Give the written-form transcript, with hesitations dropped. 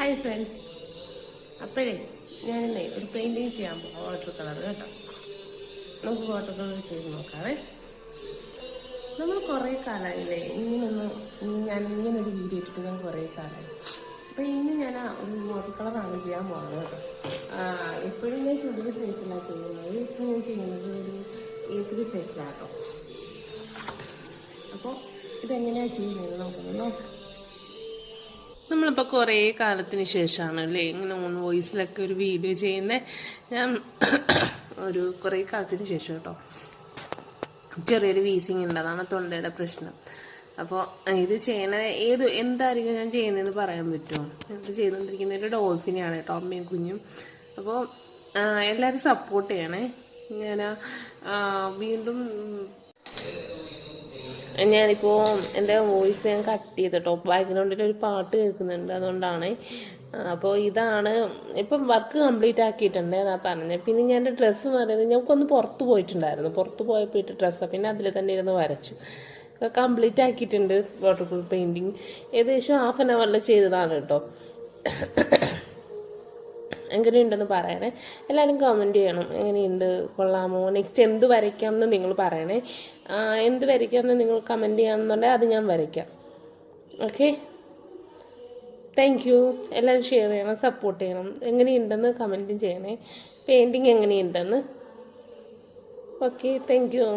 Hi friends. അപ്പോഴേ ഞാനിന്നേ ഒരു painting ചെയ്യാൻ പോകാം, വാട്ടർ കളർ കേട്ടോ. നമുക്ക് വാട്ടർ കളർ ചെയ്ത് നോക്കാവേ. നമ്മൾ കുറേ കാലമായില്ലേ ഞാനിങ്ങനൊരു വീഡിയോ ഇട്ടിട്ട് ഞാൻ കുറേ കാലമായി. അപ്പോൾ ഇന്ന് ഞാൻ ഒരു വാട്ടർ കളറാണ് ചെയ്യാൻ പോകുന്നത് കേട്ടോ. ഇപ്പോഴും ഞാൻ ചെറിയ സൈസിലാണ് ചെയ്യുന്നത്. ഇപ്പോൾ ഞാൻ ചെയ്യുന്നത് ഒരു A3 സൈസിലാട്ടോ. അപ്പോൾ ഇതെങ്ങനെയാണ് ചെയ്യുന്നത് നമുക്കൊന്ന് നോക്കാം. നമ്മളിപ്പോൾ കുറേ കാലത്തിന് ശേഷമാണ് അല്ലേ ഇങ്ങനെ ഓൺ വോയിസിലൊക്കെ ഒരു വീഡിയോ ചെയ്യുന്നത്. ഞാൻ ഒരു കുറേ കാലത്തിന് ശേഷം കേട്ടോ. ചെറിയൊരു വീസിങ് ഉണ്ട്, അതാണ് തൊണ്ടയുടെ പ്രശ്നം. അപ്പോൾ ഇത് ചെയ്യണ എന്തായിരിക്കും ഞാൻ ചെയ്യുന്നതെന്ന് പറയാൻ പറ്റുമോ? ഇത് ചെയ്തുകൊണ്ടിരിക്കുന്ന ഒരു ഡോൾഫിനെയാണ് കേട്ടോ, അമ്മയും കുഞ്ഞും. അപ്പോൾ എല്ലാവരും സപ്പോർട്ട് ചെയ്യണേ. ഞാൻ വീണ്ടും ഞാനിപ്പോൾ എൻ്റെ വോയിസ് ഞാൻ കട്ട് ചെയ്തിട്ടോ, ബാക്ക്ഗ്രൗണ്ടിൽ ഒരു പാട്ട് കേൾക്കുന്നുണ്ട്, അതുകൊണ്ടാണ്. അപ്പോൾ ഇതാണ് ഇപ്പം വർക്ക് കംപ്ലീറ്റ് ആക്കിയിട്ടുണ്ട്, അതാ പറഞ്ഞത്. പിന്നെ ഞാൻ എൻ്റെ ഡ്രസ്സ് പറയുന്നത് ഞങ്ങൾക്കൊന്ന് പുറത്ത് പോയിട്ടുണ്ടായിരുന്നു, പുറത്ത് പോയപ്പോൾ ഇട്ട് ഡ്രസ്സാണ്, പിന്നെ അതിൽ തന്നെ ഇരുന്ന് വരച്ചു. കംപ്ലീറ്റ് ആക്കിയിട്ടുണ്ട് വാട്ടർ കളർ പെയിൻറ്റിങ്. ഏകദേശം ½ an hour ചെയ്തതാണ് കേട്ടോ. എങ്ങനെയുണ്ടെന്ന് പറയണേ. എല്ലാവരും കമൻറ്റ് ചെയ്യണം, എങ്ങനെയുണ്ട്, കൊള്ളാമോ, നെക്സ്റ്റ് എന്ത് വരയ്ക്കാമെന്ന് നിങ്ങൾ പറയണേ. എന്ത് വരയ്ക്കാമെന്ന് നിങ്ങൾ കമൻറ്റ് ചെയ്യാമെന്നുണ്ടെങ്കിൽ അത് ഞാൻ വരയ്ക്കാം. Okay, thank you. എല്ലാവരും ഷെയർ ചെയ്യണം, സപ്പോർട്ട് ചെയ്യണം. എങ്ങനെയുണ്ടെന്ന് കമൻറ്റും ചെയ്യണേ, പെയിൻറ്റിങ് എങ്ങനെയുണ്ടെന്ന്. Okay, thank you.